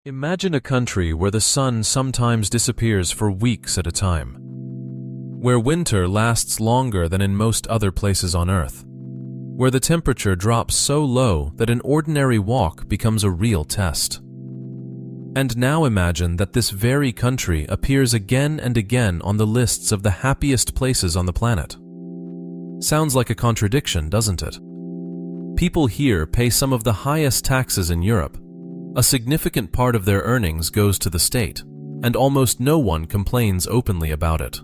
Imagine a country where the sun sometimes disappears for weeks at a time, where winter lasts longer than in most other places on Earth, where the temperature drops so low that an ordinary walk becomes a real test. And now imagine that this very country appears again and again on the lists of the happiest places on the planet. Sounds like a contradiction, doesn't it? People here pay some of the highest taxes in Europe. A significant part of their earnings goes to the state, and almost no one complains openly about it.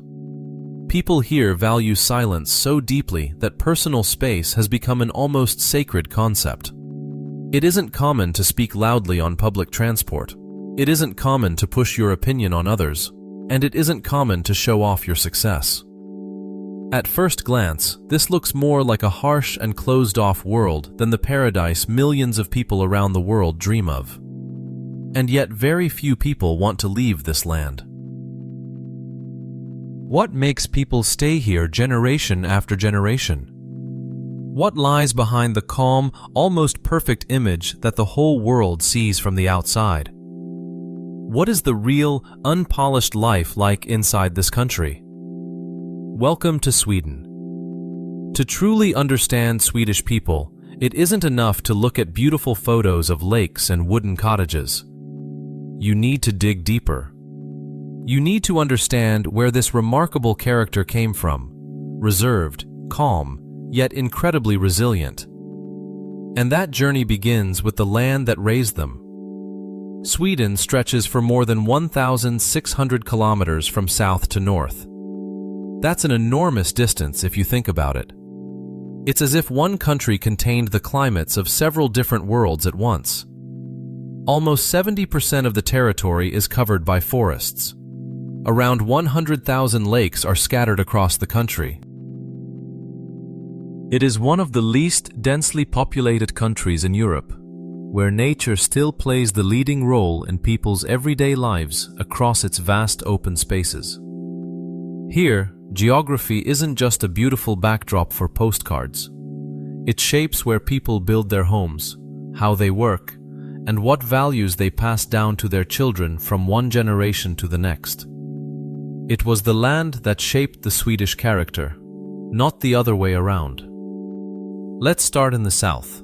People here value silence so deeply that personal space has become an almost sacred concept. It isn't common to speak loudly on public transport. It isn't common to push your opinion on others, and it isn't common to show off your success. At first glance, this looks more like a harsh and closed-off world than the paradise millions of people around the world dream of. And yet very few people want to leave this land. What makes people stay here generation after generation? What lies behind the calm, almost perfect image that the whole world sees from the outside? What is the real, unpolished life like inside this country? Welcome to Sweden. To truly understand Swedish people, it isn't enough to look at beautiful photos of lakes and wooden cottages. You need to dig deeper. You need to understand where this remarkable character came from, reserved, calm, yet incredibly resilient. And that journey begins with the land that raised them. Sweden stretches for more than 1,600 kilometers from south to north. That's an enormous distance if you think about it. It's as if one country contained the climates of several different worlds at once. Almost 70% of the territory is covered by forests. Around 100,000 lakes are scattered across the country. It is one of the least densely populated countries in Europe, where nature still plays the leading role in people's everyday lives across its vast open spaces. Here, geography isn't just a beautiful backdrop for postcards. It shapes where people build their homes, how they work, and what values they pass down to their children from one generation to the next. It was the land that shaped the Swedish character, not the other way around. Let's start in the south.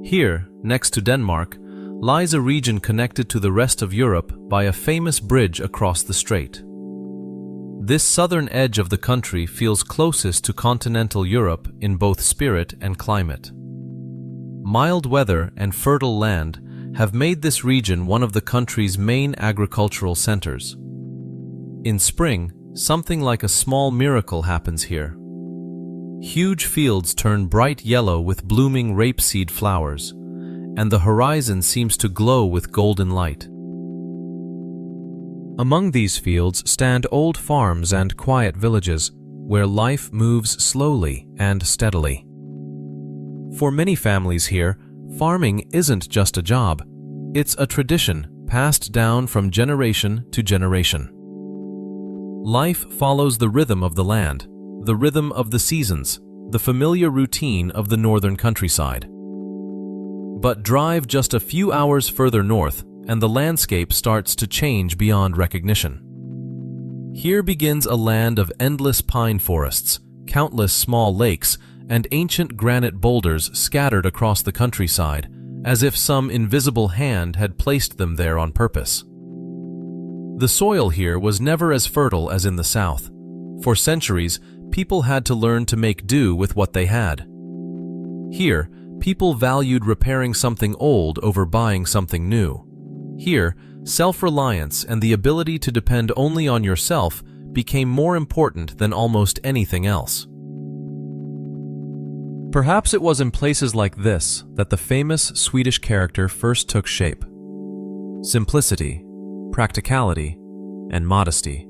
Here, next to Denmark, lies a region connected to the rest of Europe by a famous bridge across the strait. This southern edge of the country feels closest to continental Europe in both spirit and climate. Mild weather and fertile land have made this region one of the country's main agricultural centers. In spring, something like a small miracle happens here. Huge fields turn bright yellow with blooming rapeseed flowers, and the horizon seems to glow with golden light. Among these fields stand old farms and quiet villages, where life moves slowly and steadily. For many families here, farming isn't just a job. It's a tradition passed down from generation to generation. Life follows the rhythm of the land, the rhythm of the seasons, the familiar routine of the northern countryside. But drive just a few hours further north, and the landscape starts to change beyond recognition. Here begins a land of endless pine forests, countless small lakes, and ancient granite boulders scattered across the countryside, as if some invisible hand had placed them there on purpose. The soil here was never as fertile as in the south. For centuries, people had to learn to make do with what they had. Here, people valued repairing something old over buying something new. Here, self-reliance and the ability to depend only on yourself became more important than almost anything else. Perhaps it was in places like this that the famous Swedish character first took shape. Simplicity, practicality, and modesty.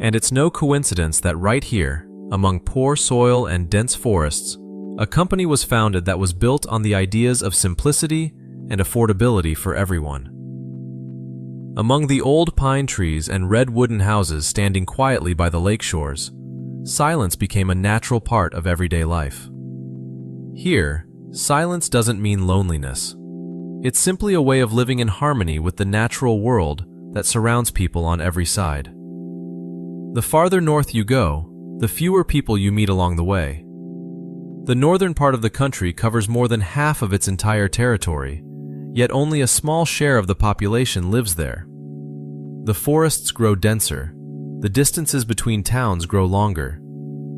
And it's no coincidence that right here, among poor soil and dense forests, a company was founded that was built on the ideas of simplicity and affordability for everyone. Among the old pine trees and red wooden houses standing quietly by the lake shores, silence became a natural part of everyday life. Here, silence doesn't mean loneliness. It's simply a way of living in harmony with the natural world that surrounds people on every side. The farther north you go, the fewer people you meet along the way. The northern part of the country covers more than half of its entire territory, yet only a small share of the population lives there. The forests grow denser, the distances between towns grow longer,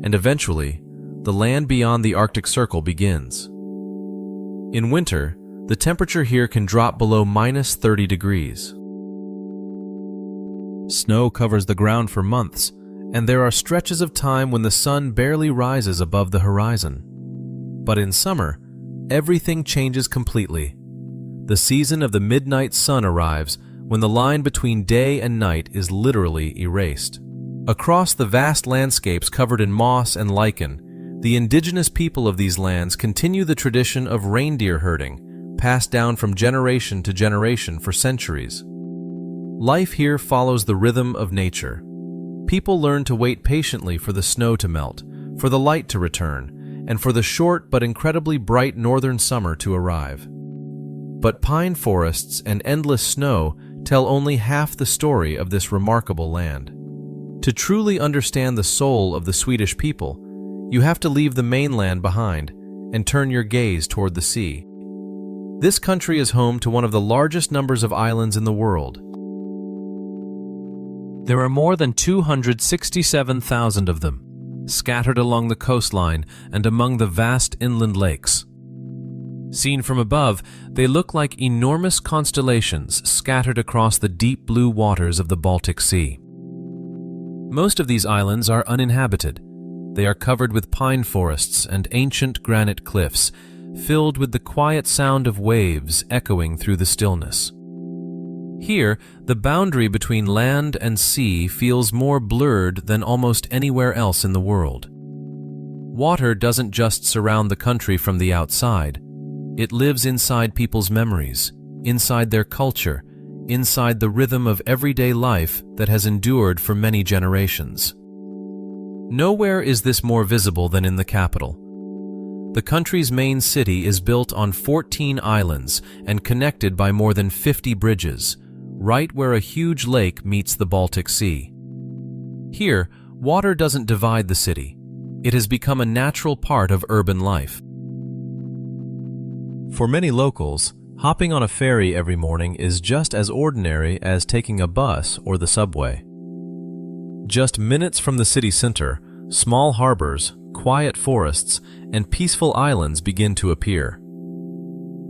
and eventually, the land beyond the Arctic Circle begins. In winter, the temperature here can drop below -30 degrees. Snow covers the ground for months, and there are stretches of time when the sun barely rises above the horizon. But in summer, everything changes completely. The season of the midnight sun arrives when the line between day and night is literally erased. Across the vast landscapes covered in moss and lichen, the indigenous people of these lands continue the tradition of reindeer herding, passed down from generation to generation for centuries. Life here follows the rhythm of nature. People learn to wait patiently for the snow to melt, for the light to return, and for the short but incredibly bright northern summer to arrive. But pine forests and endless snow tell only half the story of this remarkable land. To truly understand the soul of the Swedish people, you have to leave the mainland behind and turn your gaze toward the sea. This country is home to one of the largest numbers of islands in the world. There are more than 267,000 of them, scattered along the coastline and among the vast inland lakes. Seen from above, they look like enormous constellations scattered across the deep blue waters of the Baltic Sea. Most of these islands are uninhabited. They are covered with pine forests and ancient granite cliffs, filled with the quiet sound of waves echoing through the stillness. Here, the boundary between land and sea feels more blurred than almost anywhere else in the world. Water doesn't just surround the country from the outside. It lives inside people's memories, inside their culture, inside the rhythm of everyday life that has endured for many generations. Nowhere is this more visible than in the capital. The country's main city is built on 14 islands and connected by more than 50 bridges, right where a huge lake meets the Baltic Sea. Here, water doesn't divide the city. It has become a natural part of urban life. For many locals, hopping on a ferry every morning is just as ordinary as taking a bus or the subway. Just minutes from the city center, small harbors, quiet forests, and peaceful islands begin to appear.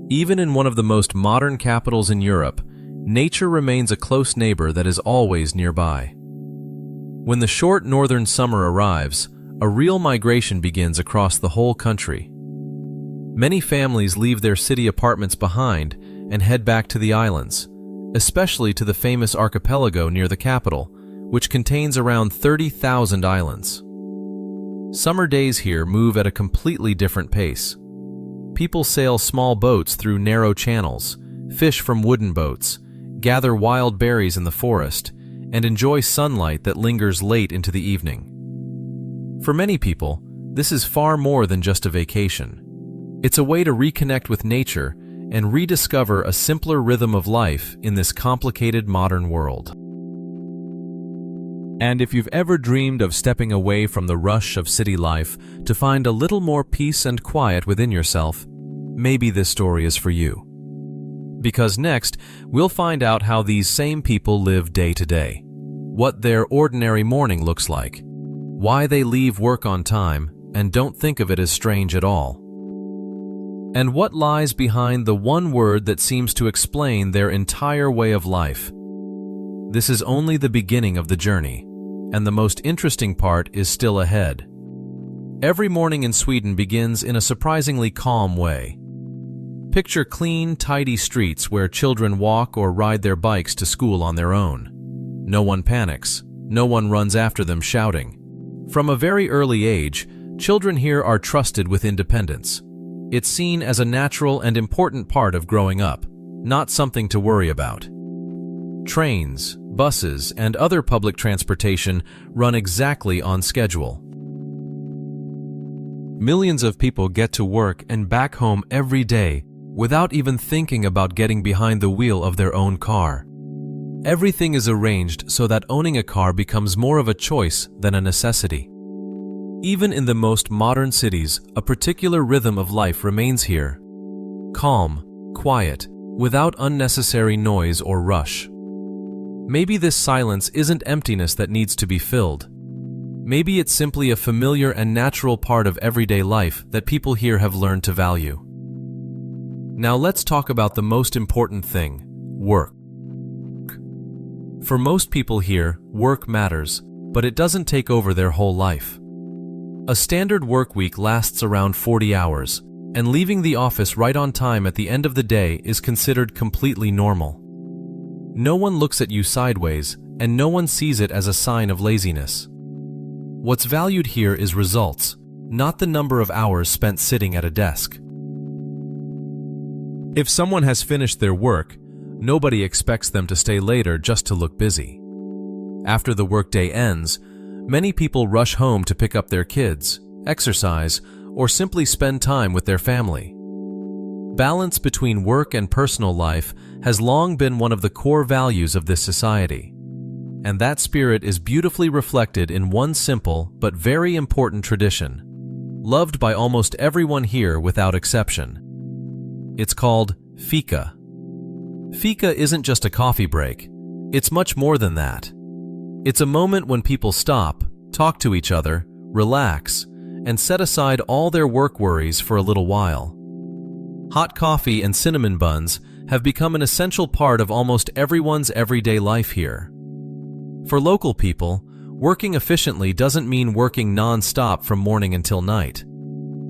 Even in one of the most modern capitals in Europe, nature remains a close neighbor that is always nearby. When the short northern summer arrives, a real migration begins across the whole country. Many families leave their city apartments behind and head back to the islands, especially to the famous archipelago near the capital, which contains around 30,000 islands. Summer days here move at a completely different pace. People sail small boats through narrow channels, fish from wooden boats, gather wild berries in the forest, and enjoy sunlight that lingers late into the evening. For many people, this is far more than just a vacation. It's a way to reconnect with nature and rediscover a simpler rhythm of life in this complicated modern world. And if you've ever dreamed of stepping away from the rush of city life to find a little more peace and quiet within yourself, maybe this story is for you. Because next, we'll find out how these same people live day to day, what their ordinary morning looks like, why they leave work on time and don't think of it as strange at all, and what lies behind the one word that seems to explain their entire way of life. This is only the beginning of the journey, and the most interesting part is still ahead. Every morning in Sweden begins in a surprisingly calm way. Picture clean, tidy streets where children walk or ride their bikes to school on their own. No one panics. No one runs after them shouting. From a very early age, children here are trusted with independence. It's seen as a natural and important part of growing up, not something to worry about. Trains, buses, and other public transportation run exactly on schedule. Millions of people get to work and back home every day, without even thinking about getting behind the wheel of their own car. Everything is arranged so that owning a car becomes more of a choice than a necessity. Even in the most modern cities, a particular rhythm of life remains here. Calm, quiet, without unnecessary noise or rush. Maybe this silence isn't emptiness that needs to be filled. Maybe it's simply a familiar and natural part of everyday life that people here have learned to value. Now let's talk about the most important thing, work. For most people here, work matters, but it doesn't take over their whole life. A standard work week lasts around 40 hours, and leaving the office right on time at the end of the day is considered completely normal. No one looks at you sideways, and no one sees it as a sign of laziness. What's valued here is results, not the number of hours spent sitting at a desk. If someone has finished their work, nobody expects them to stay later just to look busy. After the workday ends, many people rush home to pick up their kids, exercise, or simply spend time with their family. Balance between work and personal life has long been one of the core values of this society. And that spirit is beautifully reflected in one simple but very important tradition, loved by almost everyone here without exception. It's called fika. Fika isn't just a coffee break. It's much more than that. It's a moment when people stop, talk to each other, relax, and set aside all their work worries for a little while. Hot coffee and cinnamon buns have become an essential part of almost everyone's everyday life here. For local people, working efficiently doesn't mean working non-stop from morning until night.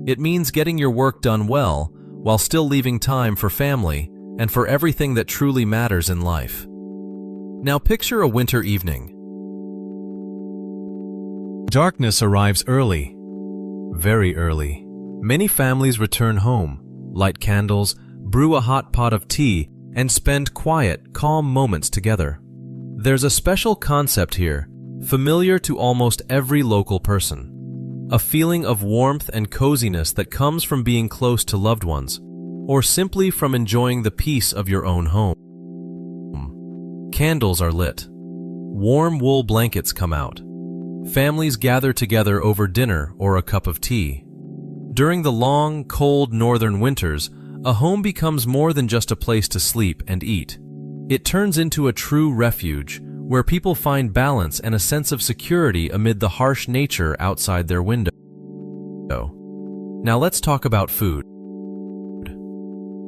It means getting your work done well while still leaving time for family and for everything that truly matters in life. Now picture a winter evening. Darkness arrives early, very early. Many families return home, light candles, brew a hot pot of tea, and spend quiet, calm moments together. There's a special concept here, familiar to almost every local person. A feeling of warmth and coziness that comes from being close to loved ones, or simply from enjoying the peace of your own home. Candles are lit. Warm wool blankets come out. Families gather together over dinner or a cup of tea. During the long, cold northern winters, a home becomes more than just a place to sleep and eat. It turns into a true refuge, where people find balance and a sense of security amid the harsh nature outside their window. Now let's talk about food.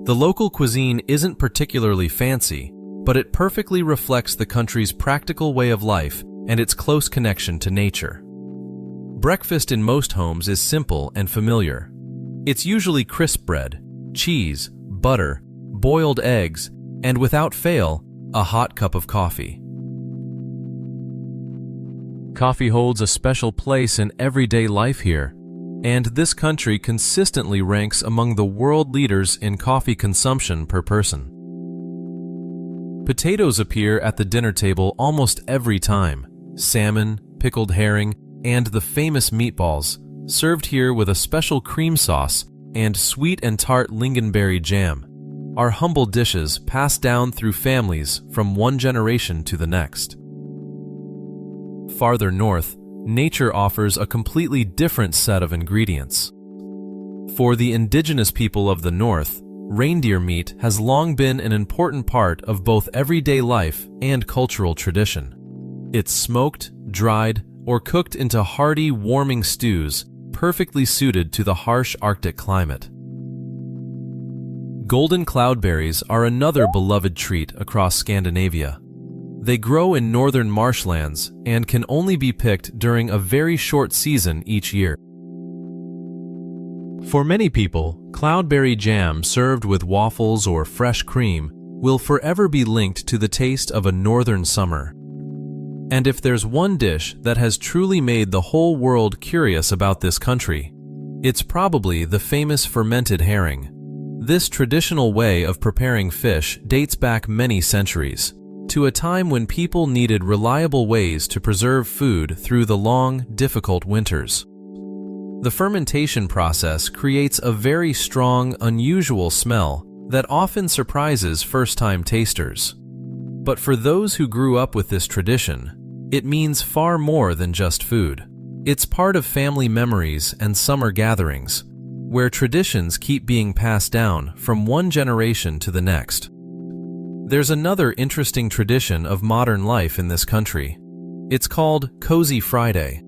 The local cuisine isn't particularly fancy, but it perfectly reflects the country's practical way of life and its close connection to nature. Breakfast in most homes is simple and familiar. It's usually crisp bread, cheese, butter, boiled eggs, and without fail, a hot cup of coffee. Coffee holds a special place in everyday life here, and this country consistently ranks among the world leaders in coffee consumption per person. Potatoes appear at the dinner table almost every time. Salmon, pickled herring, and the famous meatballs, served here with a special cream sauce and sweet and tart lingonberry jam, are humble dishes passed down through families from one generation to the next. Farther north, nature offers a completely different set of ingredients. For the indigenous people of the north, reindeer meat has long been an important part of both everyday life and cultural tradition. It's smoked, dried, or cooked into hearty, warming stews, perfectly suited to the harsh Arctic climate. Golden cloudberries are another beloved treat across Scandinavia. They grow in northern marshlands and can only be picked during a very short season each year. For many people, cloudberry jam served with waffles or fresh cream will forever be linked to the taste of a northern summer. And if there's one dish that has truly made the whole world curious about this country, it's probably the famous fermented herring. This traditional way of preparing fish dates back many centuries, to a time when people needed reliable ways to preserve food through the long, difficult winters. The fermentation process creates a very strong, unusual smell that often surprises first-time tasters. But for those who grew up with this tradition, it means far more than just food. It's part of family memories and summer gatherings, where traditions keep being passed down from one generation to the next. There's another interesting tradition of modern life in this country. It's called Cozy Friday.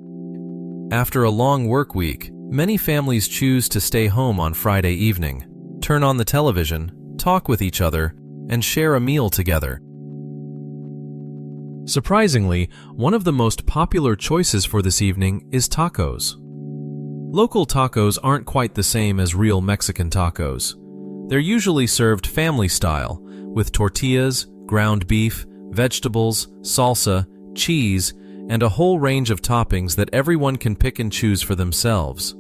After a long work week, many families choose to stay home on Friday evening, turn on the television, talk with each other, and share a meal together. Surprisingly, one of the most popular choices for this evening is tacos. Local tacos aren't quite the same as real Mexican tacos. They're usually served family style, with tortillas, ground beef, vegetables, salsa, cheese, and a whole range of toppings that everyone can pick and choose for themselves.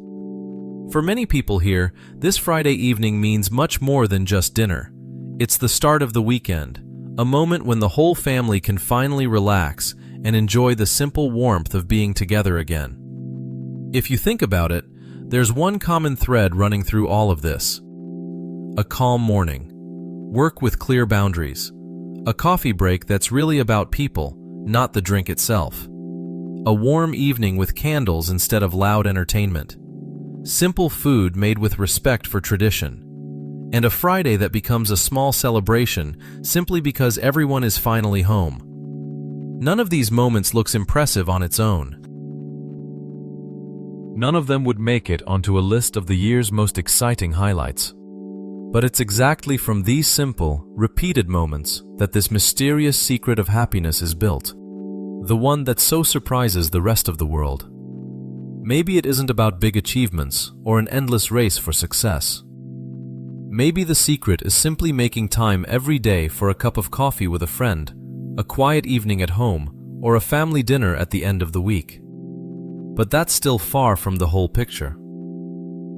For many people here, this Friday evening means much more than just dinner. It's the start of the weekend, a moment when the whole family can finally relax and enjoy the simple warmth of being together again. If you think about it, there's one common thread running through all of this. A calm morning, work with clear boundaries, a coffee break that's really about people, not the drink itself, a warm evening with candles instead of loud entertainment, simple food made with respect for tradition, and a Friday that becomes a small celebration simply because everyone is finally home. None of these moments looks impressive on its own. None of them would make it onto a list of the year's most exciting highlights. But it's exactly from these simple, repeated moments that this mysterious secret of happiness is built. The one that so surprises the rest of the world. Maybe it isn't about big achievements or an endless race for success. Maybe the secret is simply making time every day for a cup of coffee with a friend, a quiet evening at home, or a family dinner at the end of the week. But that's still far from the whole picture.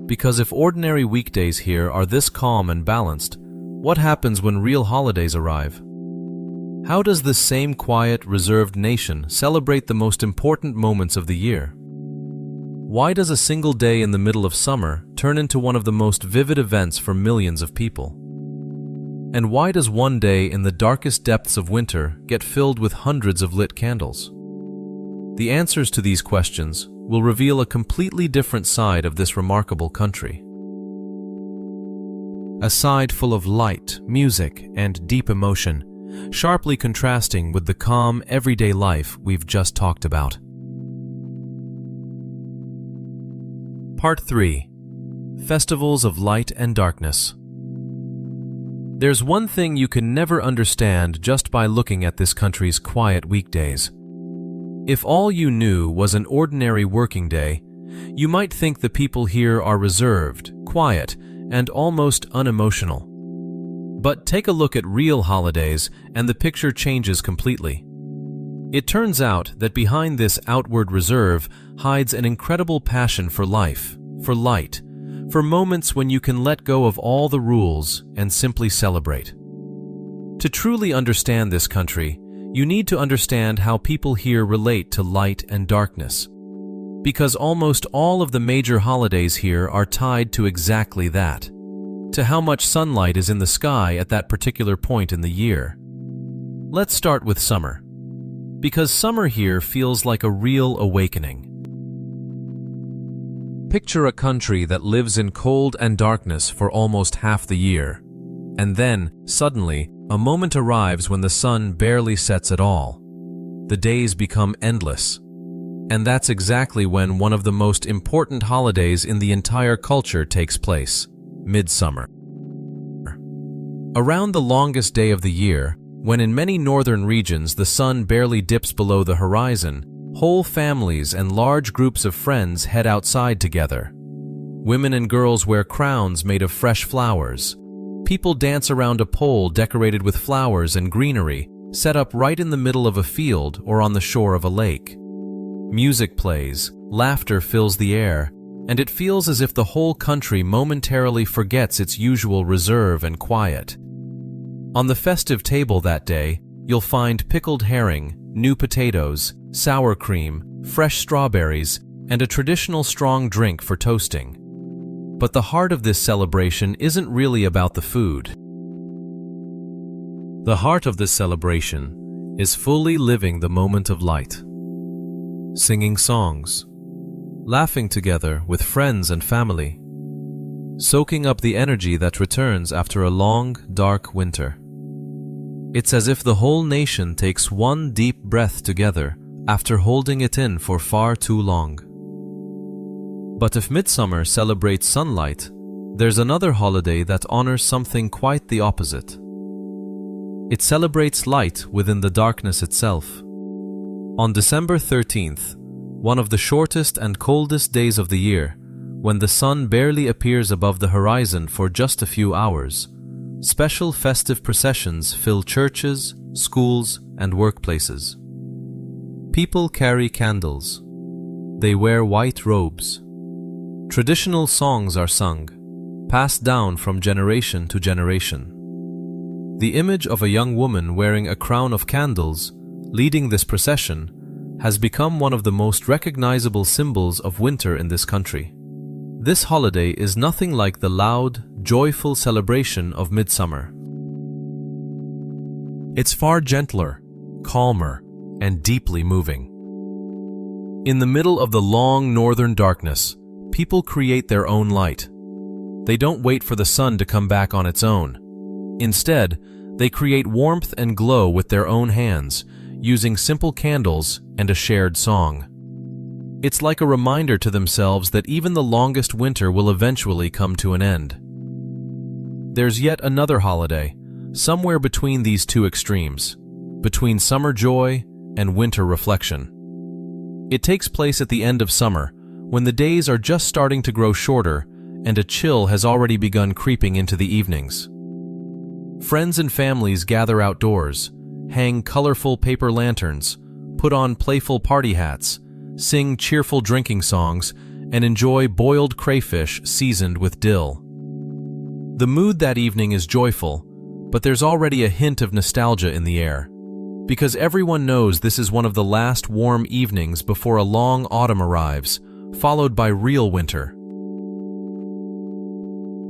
Because if ordinary weekdays here are this calm and balanced, what happens when real holidays arrive? How does this same quiet, reserved nation celebrate the most important moments of the year? Why does a single day in the middle of summer turn into one of the most vivid events for millions of people? And why does one day in the darkest depths of winter get filled with hundreds of lit candles? The answers to these questions will reveal a completely different side of this remarkable country. A side full of light, music, and deep emotion, sharply contrasting with the calm, everyday life we've just talked about. Part 3. Festivals of Light and Darkness. There's one thing you can never understand just by looking at this country's quiet weekdays. If all you knew was an ordinary working day, you might think the people here are reserved, quiet, and almost unemotional. But take a look at real holidays and the picture changes completely. It turns out that behind this outward reserve hides an incredible passion for life, for light, for moments when you can let go of all the rules and simply celebrate. To truly understand this country, you need to understand how people here relate to light and darkness, because almost all of the major holidays here are tied to exactly that, to how much sunlight is in the sky at that particular point in the year. Let's start with summer, because summer here feels like a real awakening. Picture a country that lives in cold and darkness for almost half the year, and then, suddenly, a moment arrives when the sun barely sets at all. The days become endless. And that's exactly when one of the most important holidays in the entire culture takes place, midsummer. Around the longest day of the year, when in many northern regions the sun barely dips below the horizon, whole families and large groups of friends head outside together. Women and girls wear crowns made of fresh flowers. People dance around a pole decorated with flowers and greenery, set up right in the middle of a field or on the shore of a lake. Music plays, laughter fills the air, and it feels as if the whole country momentarily forgets its usual reserve and quiet. On the festive table that day, you'll find pickled herring, new potatoes, sour cream, fresh strawberries, and a traditional strong drink for toasting. But the heart of this celebration isn't really about the food. The heart of this celebration is fully living the moment of light, singing songs, laughing together with friends and family, soaking up the energy that returns after a long, dark winter. It's as if the whole nation takes one deep breath together after holding it in for far too long. But if midsummer celebrates sunlight, there's another holiday that honors something quite the opposite. It celebrates light within the darkness itself. On December 13th, one of the shortest and coldest days of the year, when the sun barely appears above the horizon for just a few hours, special festive processions fill churches, schools, and workplaces. People carry candles. They wear white robes. Traditional songs are sung, passed down from generation to generation. The image of a young woman wearing a crown of candles, leading this procession, has become one of the most recognizable symbols of winter in this country. This holiday is nothing like the loud, joyful celebration of midsummer. It's far gentler, calmer, and deeply moving. In the middle of the long northern darkness, people create their own light. They don't wait for the sun to come back on its own. Instead, they create warmth and glow with their own hands, using simple candles and a shared song. It's like a reminder to themselves that even the longest winter will eventually come to an end. There's yet another holiday, somewhere between these two extremes, between summer joy and winter reflection. It takes place at the end of summer, when the days are just starting to grow shorter and a chill has already begun creeping into the evenings. Friends and families gather outdoors, hang colorful paper lanterns, put on playful party hats, sing cheerful drinking songs, and enjoy boiled crayfish seasoned with dill. The mood that evening is joyful, but there's already a hint of nostalgia in the air, because everyone knows this is one of the last warm evenings before a long autumn arrives, followed by real winter.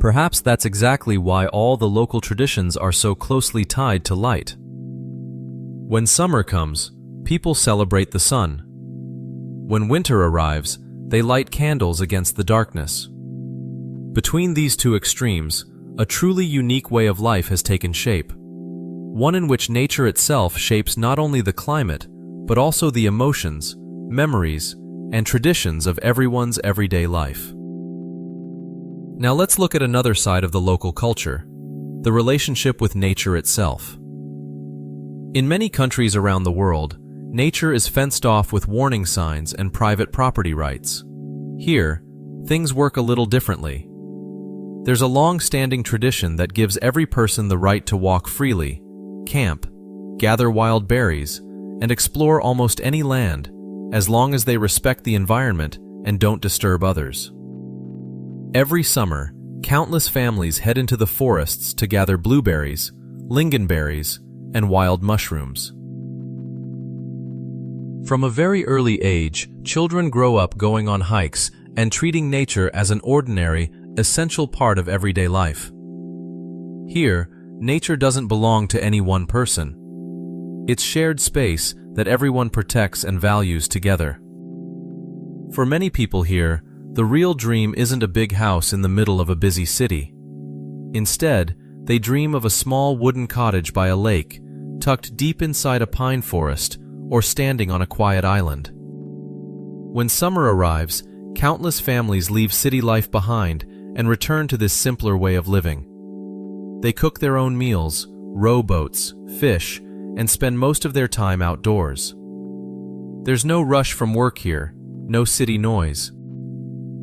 Perhaps that's exactly why all the local traditions are so closely tied to light. When summer comes, people celebrate the sun. When winter arrives, they light candles against the darkness. Between these two extremes, a truly unique way of life has taken shape, one in which nature itself shapes not only the climate, but also the emotions, memories, and traditions of everyone's everyday life. Now let's look at another side of the local culture, the relationship with nature itself. In many countries around the world, nature is fenced off with warning signs and private property rights. Here, things work a little differently. There's a long-standing tradition that gives every person the right to walk freely, camp, gather wild berries, and explore almost any land, as long as they respect the environment and don't disturb others. Every summer, countless families head into the forests to gather blueberries, lingonberries, and wild mushrooms. From a very early age, children grow up going on hikes and treating nature as an ordinary, essential part of everyday life. Here, nature doesn't belong to any one person. It's shared space that everyone protects and values together. For many people here, the real dream isn't a big house in the middle of a busy city. Instead, they dream of a small wooden cottage by a lake, tucked deep inside a pine forest, or standing on a quiet island. When summer arrives, countless families leave city life behind and return to this simpler way of living. They cook their own meals, row boats, fish, and spend most of their time outdoors. There's no rush from work here, no city noise.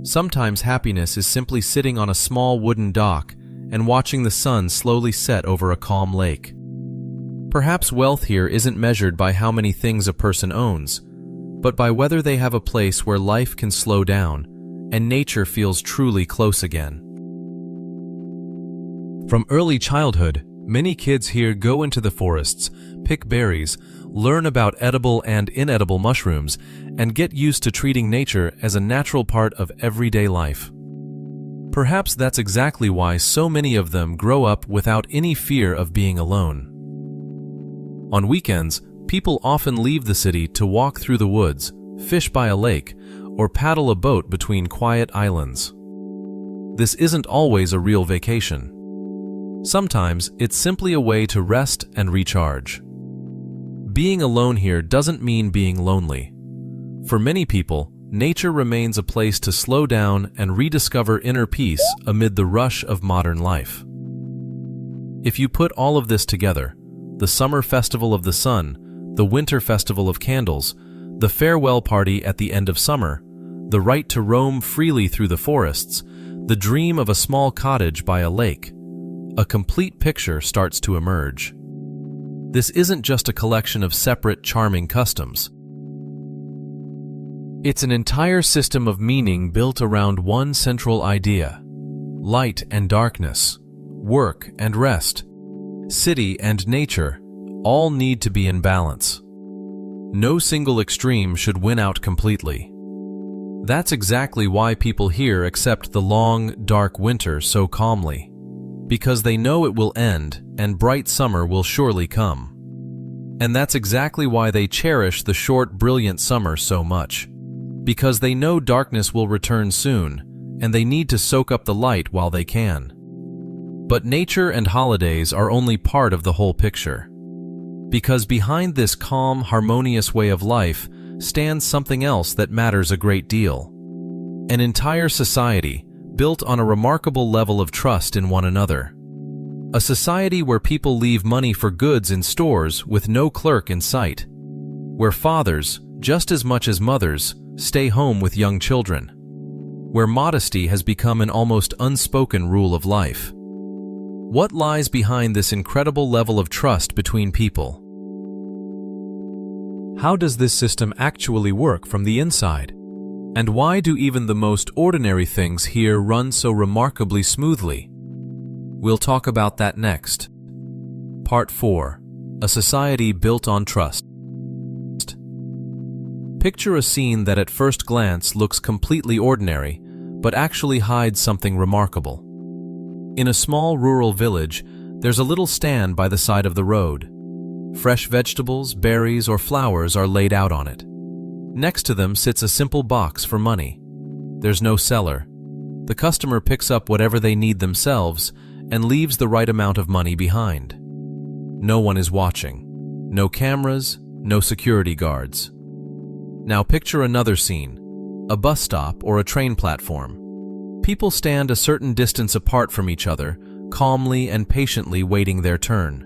Sometimes happiness is simply sitting on a small wooden dock and watching the sun slowly set over a calm lake. Perhaps wealth here isn't measured by how many things a person owns, but by whether they have a place where life can slow down and nature feels truly close again. From early childhood, many kids here go into the forests, pick berries, learn about edible and inedible mushrooms, and get used to treating nature as a natural part of everyday life. Perhaps that's exactly why so many of them grow up without any fear of being alone. On weekends, people often leave the city to walk through the woods, fish by a lake, or paddle a boat between quiet islands. This isn't always a real vacation. Sometimes it's simply a way to rest and recharge. Being alone here doesn't mean being lonely. For many people, nature remains a place to slow down and rediscover inner peace amid the rush of modern life. If you put all of this together, the summer festival of the sun, the winter festival of candles, the farewell party at the end of summer, the right to roam freely through the forests, the dream of a small cottage by a lake, a complete picture starts to emerge. This isn't just a collection of separate, charming customs. It's an entire system of meaning built around one central idea: light and darkness, work and rest, city and nature, all need to be in balance. No single extreme should win out completely. That's exactly why people here accept the long, dark winter so calmly, because they know it will end and bright summer will surely come. And that's exactly why they cherish the short, brilliant summer so much, because they know darkness will return soon, and they need to soak up the light while they can. But nature and holidays are only part of the whole picture, because behind this calm, harmonious way of life stands something else that matters a great deal. An entire society built on a remarkable level of trust in one another. A society where people leave money for goods in stores with no clerk in sight. Where fathers, just as much as mothers, stay home with young children. Where modesty has become an almost unspoken rule of life. What lies behind this incredible level of trust between people? How does this system actually work from the inside? And why do even the most ordinary things here run so remarkably smoothly? We'll talk about that next. Part 4. A society built on trust. Picture a scene that at first glance looks completely ordinary, but actually hides something remarkable. In a small rural village, there's a little stand by the side of the road. Fresh vegetables, berries, or flowers are laid out on it. Next to them sits a simple box for money. There's no seller. The customer picks up whatever they need themselves and leaves the right amount of money behind. No one is watching. No cameras, no security guards. Now picture another scene, a bus stop or a train platform. People stand a certain distance apart from each other, calmly and patiently waiting their turn.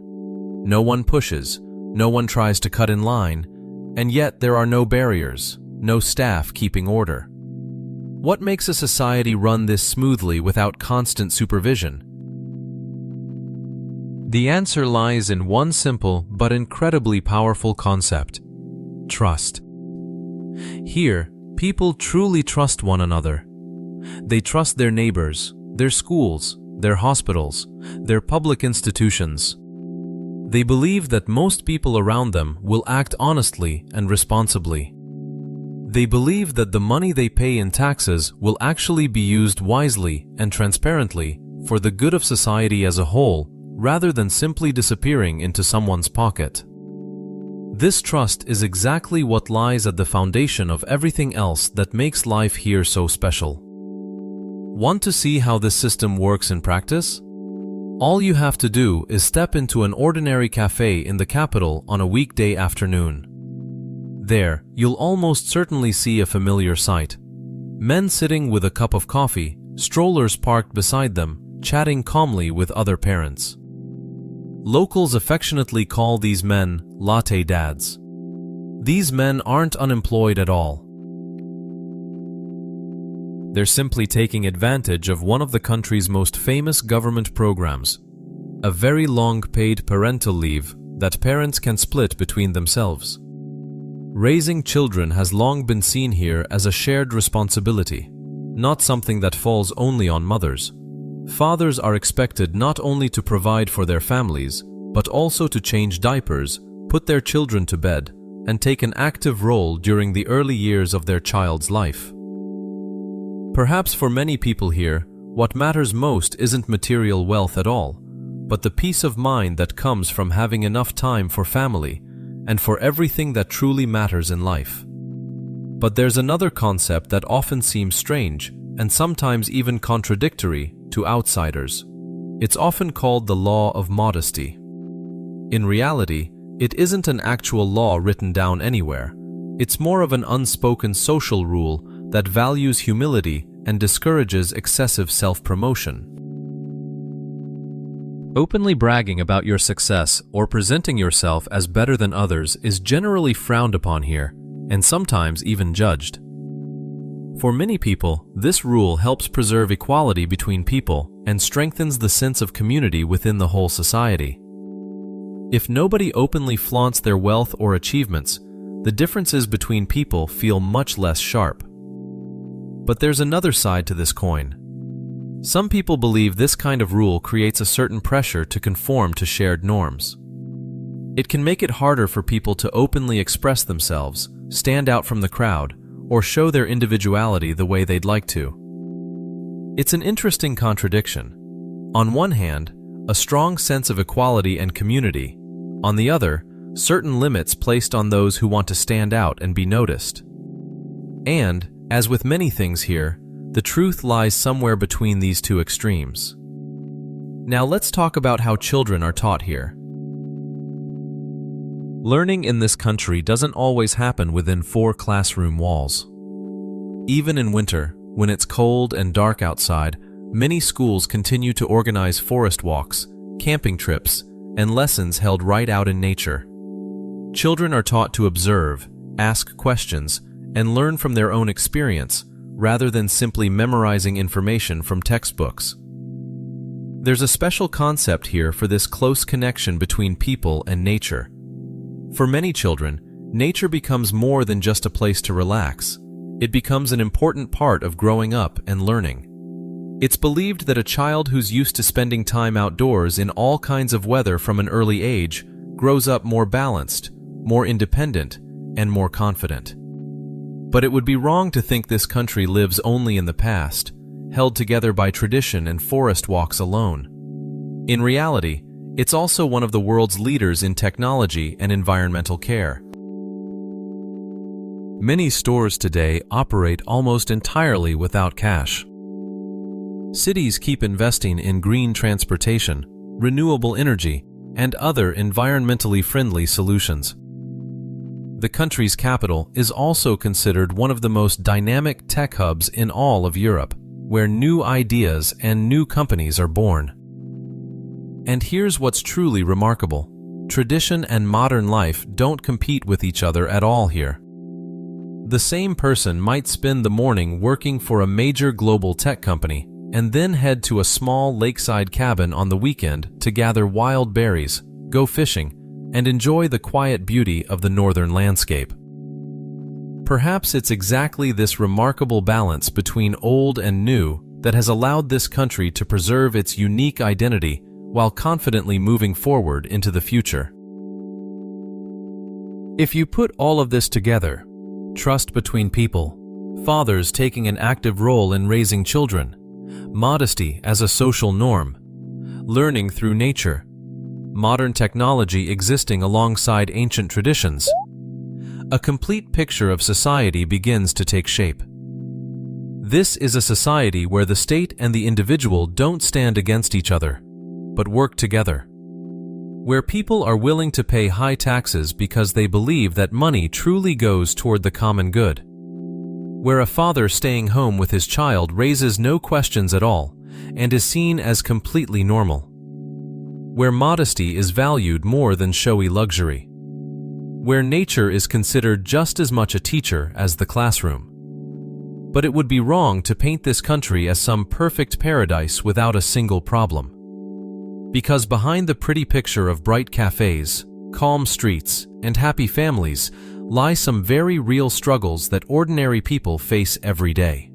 No one pushes, no one tries to cut in line, and yet there are no barriers, no staff keeping order. What makes a society run this smoothly without constant supervision? The answer lies in one simple but incredibly powerful concept: trust. Here, people truly trust one another. They trust their neighbors, their schools, their hospitals, their public institutions. They believe that most people around them will act honestly and responsibly. They believe that the money they pay in taxes will actually be used wisely and transparently for the good of society as a whole, rather than simply disappearing into someone's pocket. This trust is exactly what lies at the foundation of everything else that makes life here so special. Want to see how this system works in practice? All you have to do is step into an ordinary cafe in the capital on a weekday afternoon. There, you'll almost certainly see a familiar sight. Men sitting with a cup of coffee, strollers parked beside them, chatting calmly with other parents. Locals affectionately call these men latte dads. These men aren't unemployed at all. They're simply taking advantage of one of the country's most famous government programs, a very long paid parental leave that parents can split between themselves. Raising children has long been seen here as a shared responsibility, not something that falls only on mothers. Fathers are expected not only to provide for their families, but also to change diapers, put their children to bed, and take an active role during the early years of their child's life. Perhaps for many people here, what matters most isn't material wealth at all, but the peace of mind that comes from having enough time for family and for everything that truly matters in life. But there's another concept that often seems strange and sometimes even contradictory to outsiders. It's often called the law of modesty. In reality, it isn't an actual law written down anywhere. It's more of an unspoken social rule that values humility and discourages excessive self-promotion. Openly bragging about your success or presenting yourself as better than others is generally frowned upon here, and sometimes even judged. For many people, this rule helps preserve equality between people and strengthens the sense of community within the whole society. If nobody openly flaunts their wealth or achievements, the differences between people feel much less sharp. But there's another side to this coin. Some people believe this kind of rule creates a certain pressure to conform to shared norms. It can make it harder for people to openly express themselves, stand out from the crowd, or show their individuality the way they'd like to. It's an interesting contradiction. On one hand, a strong sense of equality and community. On the other, certain limits placed on those who want to stand out and be noticed. And, as with many things here, the truth lies somewhere between these two extremes. Now let's talk about how children are taught here. Learning in this country doesn't always happen within 4 classroom walls. Even in winter, when it's cold and dark outside, many schools continue to organize forest walks, camping trips, and lessons held right out in nature. Children are taught to observe, ask questions, and learn from their own experience, rather than simply memorizing information from textbooks. There's a special concept here for this close connection between people and nature. For many children, nature becomes more than just a place to relax. It becomes an important part of growing up and learning. It's believed that a child who's used to spending time outdoors in all kinds of weather from an early age grows up more balanced, more independent, and more confident. But it would be wrong to think this country lives only in the past, held together by tradition and forest walks alone. In reality, it's also one of the world's leaders in technology and environmental care. Many stores today operate almost entirely without cash. Cities keep investing in green transportation, renewable energy, and other environmentally friendly solutions. The country's capital is also considered one of the most dynamic tech hubs in all of Europe, where new ideas and new companies are born. And here's what's truly remarkable. Tradition and modern life don't compete with each other at all here. The same person might spend the morning working for a major global tech company and then head to a small lakeside cabin on the weekend to gather wild berries, go fishing, and enjoy the quiet beauty of the northern landscape. Perhaps it's exactly this remarkable balance between old and new that has allowed this country to preserve its unique identity while confidently moving forward into the future. If you put all of this together, trust between people, fathers taking an active role in raising children, modesty as a social norm, learning through nature, modern technology existing alongside ancient traditions, a complete picture of society begins to take shape. This is a society where the state and the individual don't stand against each other, but work together. Where people are willing to pay high taxes because they believe that money truly goes toward the common good. Where a father staying home with his child raises no questions at all and is seen as completely normal. Where modesty is valued more than showy luxury. Where nature is considered just as much a teacher as the classroom. But it would be wrong to paint this country as some perfect paradise without a single problem. Because behind the pretty picture of bright cafes, calm streets, and happy families lie some very real struggles that ordinary people face every day.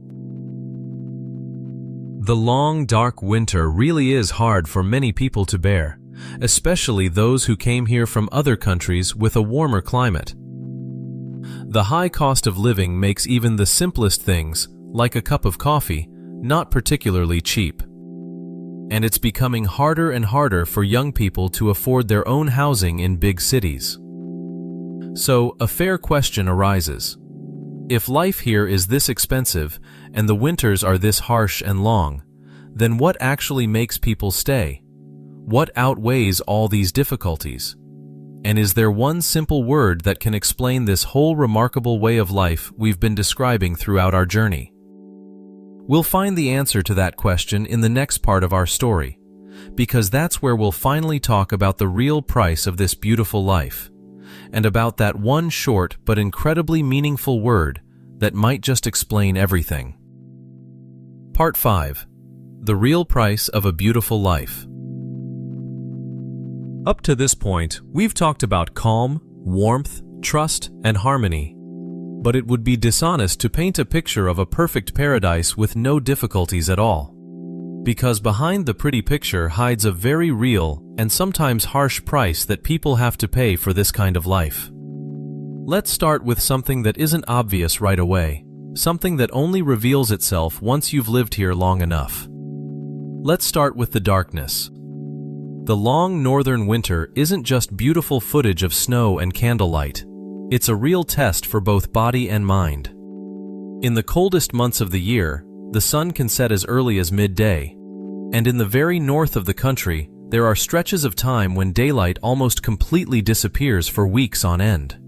The long, dark winter really is hard for many people to bear, especially those who came here from other countries with a warmer climate. The high cost of living makes even the simplest things, like a cup of coffee, not particularly cheap. and it's becoming harder and harder for young people to afford their own housing in big cities. So, a fair question arises. If life here is this expensive and the winters are this harsh and long, then what actually makes people stay? What outweighs all these difficulties? And is there one simple word that can explain this whole remarkable way of life we've been describing throughout our journey? We'll find the answer to that question in the next part of our story, because that's where we'll finally talk about the real price of this beautiful life, and about that one short but incredibly meaningful word that might just explain everything. Part 5. The real price of a beautiful life. Up to this point, we've talked about calm, warmth, trust, and harmony. But it would be dishonest to paint a picture of a perfect paradise with no difficulties at all. Because behind the pretty picture hides a very real and sometimes harsh price that people have to pay for this kind of life. Let's start with something that isn't obvious right away, something that only reveals itself once you've lived here long enough. Let's start with the darkness. The long northern winter isn't just beautiful footage of snow and candlelight. It's a real test for both body and mind. In the coldest months of the year, the sun can set as early as midday, and in the very north of the country, there are stretches of time when daylight almost completely disappears for weeks on end.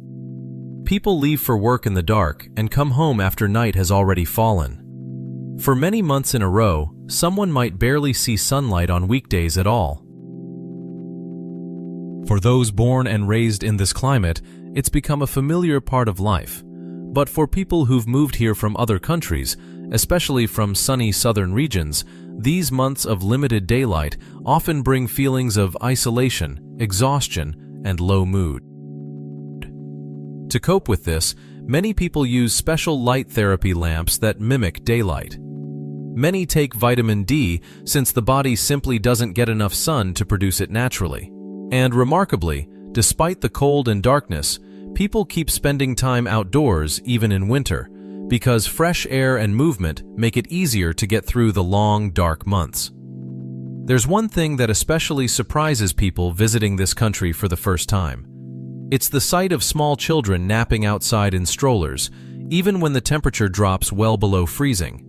People leave for work in the dark and come home after night has already fallen. For many months in a row, someone might barely see sunlight on weekdays at all. For those born and raised in this climate, it's become a familiar part of life. But for people who've moved here from other countries, especially from sunny southern regions, these months of limited daylight often bring feelings of isolation, exhaustion, and low mood. To cope with this, many people use special light therapy lamps that mimic daylight. Many take vitamin D since the body simply doesn't get enough sun to produce it naturally. And remarkably, despite the cold and darkness, people keep spending time outdoors even in winter, because fresh air and movement make it easier to get through the long, dark months. There's one thing that especially surprises people visiting this country for the first time. It's the sight of small children napping outside in strollers, even when the temperature drops well below freezing.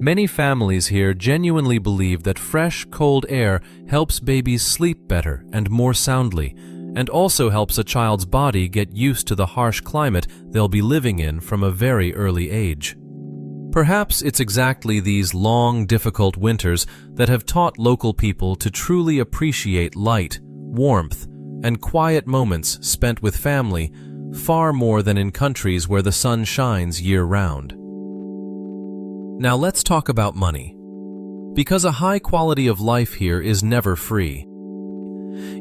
Many families here genuinely believe that fresh, cold air helps babies sleep better and more soundly, and also helps a child's body get used to the harsh climate they'll be living in from a very early age. Perhaps it's exactly these long, difficult winters that have taught local people to truly appreciate light, warmth, and quiet moments spent with family far more than in countries where the sun shines year-round. Now let's talk about money. Because a high quality of life here is never free.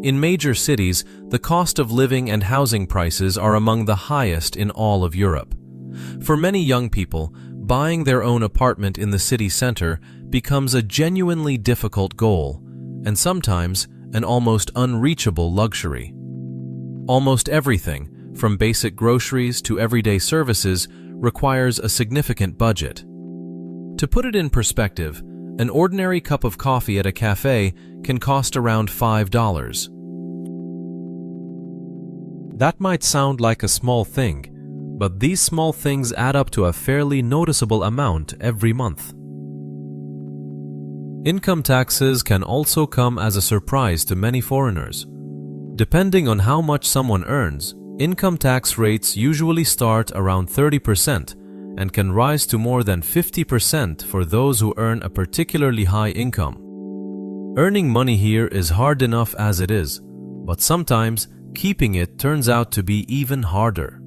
In major cities, the cost of living and housing prices are among the highest in all of Europe. For many young people, buying their own apartment in the city center becomes a genuinely difficult goal, and sometimes an almost unreachable luxury. Almost everything, from basic groceries to everyday services, requires a significant budget. To put it in perspective, an ordinary cup of coffee at a cafe can cost around $5. That might sound like a small thing, but these small things add up to a fairly noticeable amount every month. Income taxes can also come as a surprise to many foreigners. Depending on how much someone earns, income tax rates usually start around 30%, and can rise to more than 50% for those who earn a particularly high income. Earning money here is hard enough as it is, but sometimes keeping it turns out to be even harder.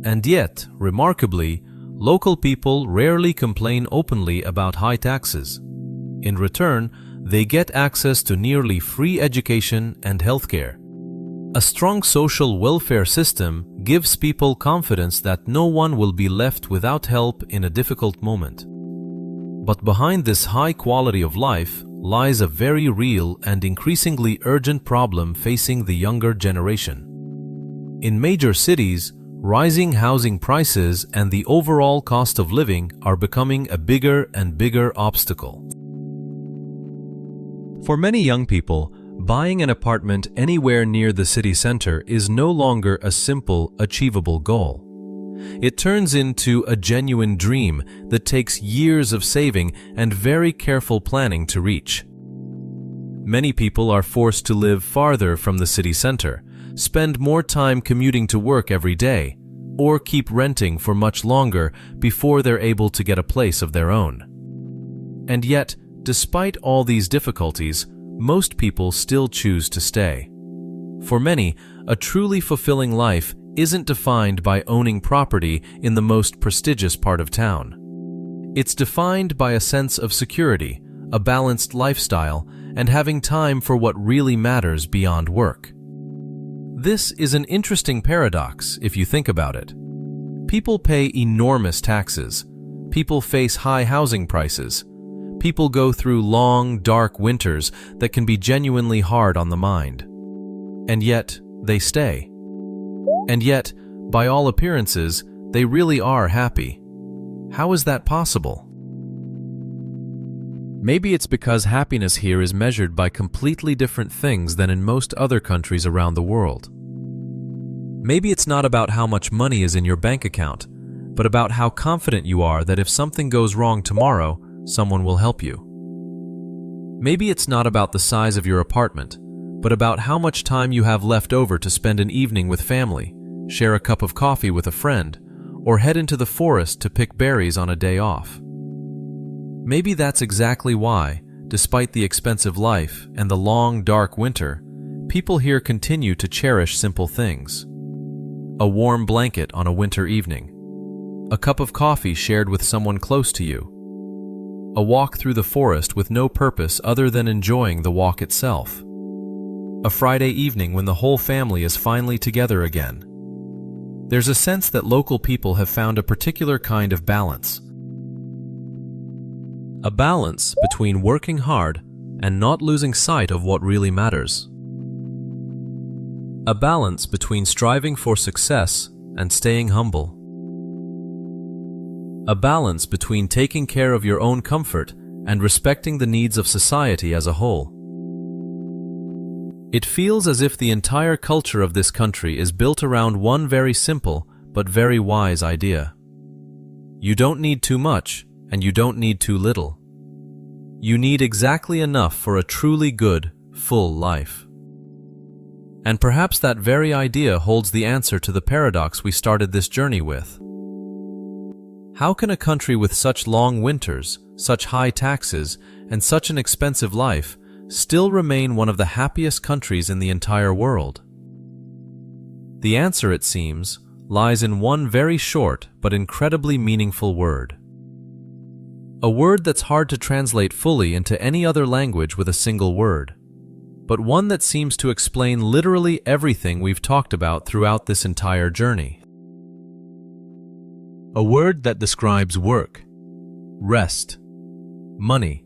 And yet, remarkably, local people rarely complain openly about high taxes. In return, they get access to nearly free education and healthcare. A strong social welfare system gives people confidence that no one will be left without help in a difficult moment. But behind this high quality of life lies a very real and increasingly urgent problem facing the younger generation. In major cities, rising housing prices and the overall cost of living are becoming a bigger and bigger obstacle. For many young people, buying an apartment anywhere near the city center is no longer a simple, achievable goal. It turns into a genuine dream that takes years of saving and very careful planning to reach. Many people are forced to live farther from the city center, spend more time commuting to work every day, or keep renting for much longer before they're able to get a place of their own. And yet, despite all these difficulties, most people still choose to stay. For many, a truly fulfilling life isn't defined by owning property in the most prestigious part of town. It's defined by a sense of security, a balanced lifestyle, and having time for what really matters beyond work. This is an interesting paradox if you think about it. People pay enormous taxes. People face high housing prices. People go through long, dark winters that can be genuinely hard on the mind. And yet, they stay. And yet, by all appearances, they really are happy. How is that possible? Maybe it's because happiness here is measured by completely different things than in most other countries around the world. Maybe it's not about how much money is in your bank account, but about how confident you are that if something goes wrong tomorrow, someone will help you. Maybe it's not about the size of your apartment, but about how much time you have left over to spend an evening with family, share a cup of coffee with a friend, or head into the forest to pick berries on a day off. Maybe that's exactly why, despite the expensive life and the long, dark winter, people here continue to cherish simple things. A warm blanket on a winter evening, a cup of coffee shared with someone close to you, a walk through the forest with no purpose other than enjoying the walk itself, a Friday evening when the whole family is finally together again. There's a sense that local people have found a particular kind of balance. A balance between working hard and not losing sight of what really matters. A balance between striving for success and staying humble. A balance between taking care of your own comfort and respecting the needs of society as a whole. It feels as if the entire culture of this country is built around one very simple but very wise idea. You don't need too much, and you don't need too little. You need exactly enough for a truly good, full life. And perhaps that very idea holds the answer to the paradox we started this journey with. How can a country with such long winters, such high taxes, and such an expensive life still remain one of the happiest countries in the entire world? The answer, it seems, lies in one very short but incredibly meaningful word. A word that's hard to translate fully into any other language with a single word, but one that seems to explain literally everything we've talked about throughout this entire journey. A word that describes work, rest, money,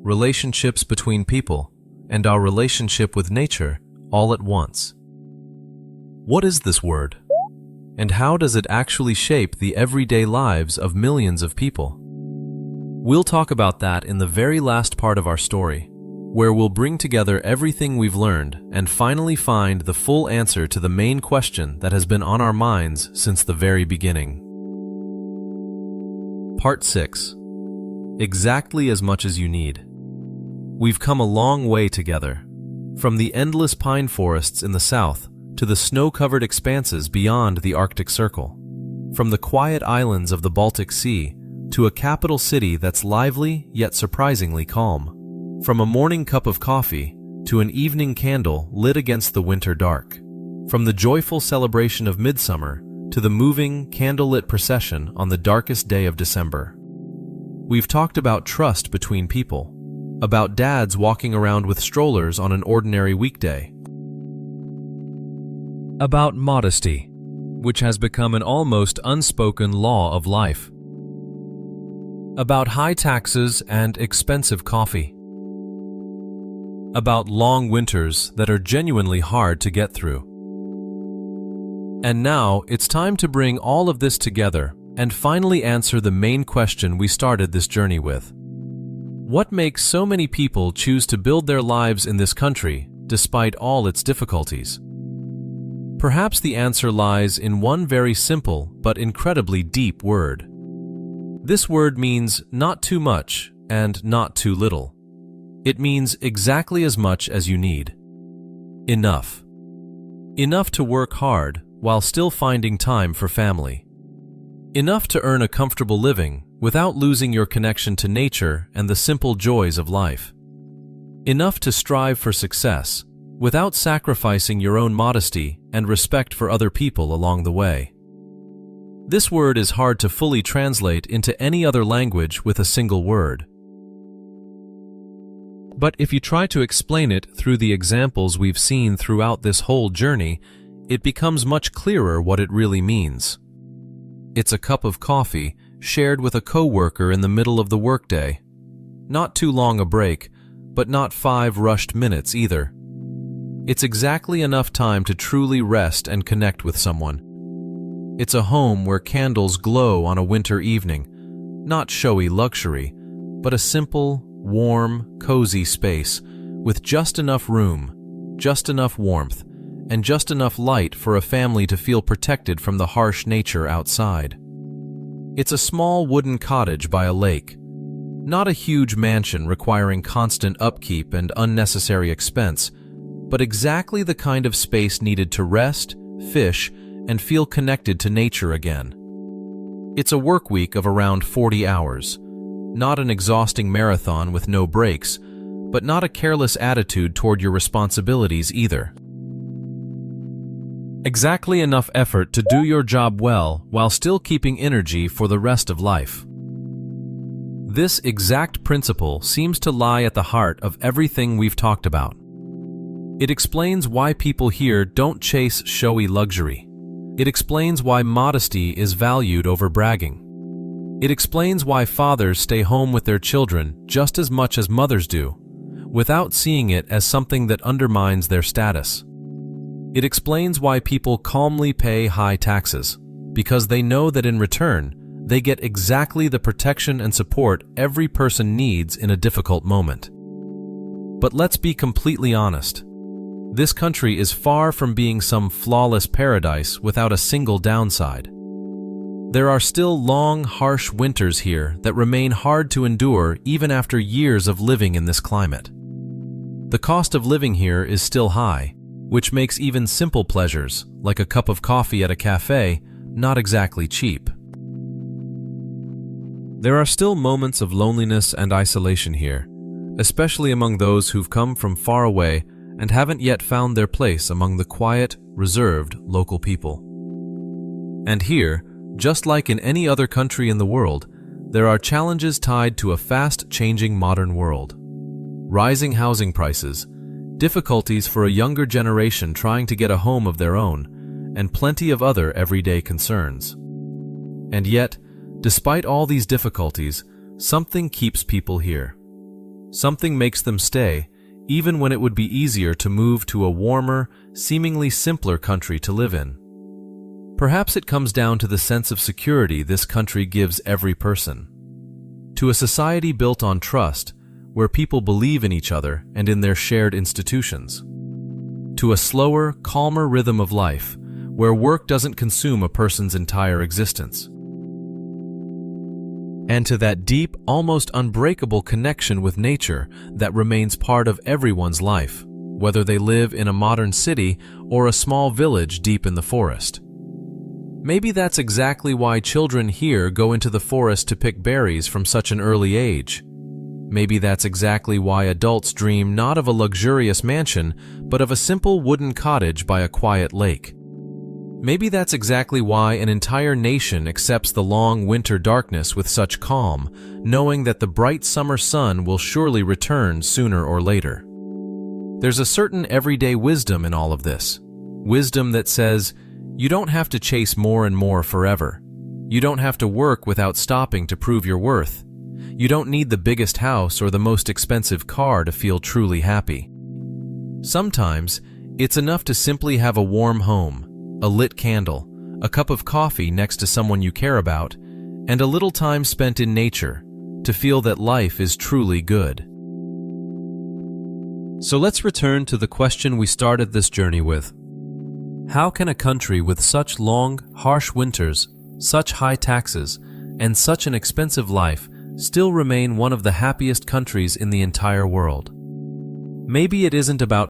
relationships between people, and our relationship with nature all at once. What is this word? And how does it actually shape the everyday lives of millions of people? We'll talk about that in the very last part of our story, where we'll bring together everything we've learned and finally find the full answer to the main question that has been on our minds since the very beginning. Part 6. Exactly as much as you need. We've come a long way together, from the endless pine forests in the south to the snow-covered expanses beyond the Arctic Circle, from the quiet islands of the Baltic Sea to a capital city that's lively yet surprisingly calm, from a morning cup of coffee to an evening candle lit against the winter dark, from the joyful celebration of midsummer to the moving, candlelit procession on the darkest day of December. We've talked about trust between people, about dads walking around with strollers on an ordinary weekday, about modesty, which has become an almost unspoken law of life, about high taxes and expensive coffee, about long winters that are genuinely hard to get through, And now, it's time to bring all of this together and finally answer the main question we started this journey with. What makes so many people choose to build their lives in this country despite all its difficulties? Perhaps the answer lies in one very simple but incredibly deep word. This word means not too much and not too little. It means exactly as much as you need. Enough. Enough to work hard while still finding time for family. Enough to earn a comfortable living without losing your connection to nature and the simple joys of life. Enough to strive for success without sacrificing your own modesty and respect for other people along the way. This word is hard to fully translate into any other language with a single word. But if you try to explain it through the examples we've seen throughout this whole journey, it becomes much clearer what it really means. It's a cup of coffee shared with a coworker in the middle of the workday. Not too long a break, but not 5 rushed minutes either. It's exactly enough time to truly rest and connect with someone. It's a home where candles glow on a winter evening, not showy luxury, but a simple, warm, cozy space with just enough room, just enough warmth, and just enough light for a family to feel protected from the harsh nature outside. It's a small wooden cottage by a lake, not a huge mansion requiring constant upkeep and unnecessary expense, but exactly the kind of space needed to rest, fish, and feel connected to nature again. It's a work week of around 40 hours, not an exhausting marathon with no breaks, but not a careless attitude toward your responsibilities either. Exactly enough effort to do your job well while still keeping energy for the rest of life. This exact principle seems to lie at the heart of everything we've talked about. It explains why people here don't chase showy luxury. It explains why modesty is valued over bragging. It explains why fathers stay home with their children just as much as mothers do, without seeing it as something that undermines their status. It explains why people calmly pay high taxes, because they know that in return, they get exactly the protection and support every person needs in a difficult moment. But let's be completely honest. This country is far from being some flawless paradise without a single downside. There are still long, harsh winters here that remain hard to endure even after years of living in this climate. The cost of living here is still high, which makes even simple pleasures, like a cup of coffee at a cafe, not exactly cheap. There are still moments of loneliness and isolation here, especially among those who've come from far away and haven't yet found their place among the quiet, reserved local people. And here, just like in any other country in the world, there are challenges tied to a fast-changing modern world. Rising housing prices, difficulties for a younger generation trying to get a home of their own, and plenty of other everyday concerns. And yet, despite all these difficulties, something keeps people here. Something makes them stay, even when it would be easier to move to a warmer, seemingly simpler country to live in. Perhaps it comes down to the sense of security this country gives every person. To a society built on trust, where people believe in each other and in their shared institutions. To a slower, calmer rhythm of life, where work doesn't consume a person's entire existence. And to that deep, almost unbreakable connection with nature that remains part of everyone's life, whether they live in a modern city or a small village deep in the forest. Maybe that's exactly why children here go into the forest to pick berries from such an early age. Maybe that's exactly why adults dream not of a luxurious mansion, but of a simple wooden cottage by a quiet lake. Maybe that's exactly why an entire nation accepts the long winter darkness with such calm, knowing that the bright summer sun will surely return sooner or later. There's a certain everyday wisdom in all of this. Wisdom that says, you don't have to chase more and more forever. You don't have to work without stopping to prove your worth. You don't need the biggest house or the most expensive car to feel truly happy. Sometimes, it's enough to simply have a warm home, a lit candle, a cup of coffee next to someone you care about, and a little time spent in nature to feel that life is truly good. So let's return to the question we started this journey with. How can a country with such long, harsh winters, such high taxes, and such an expensive life still remain one of the happiest countries in the entire world? Maybe it isn't about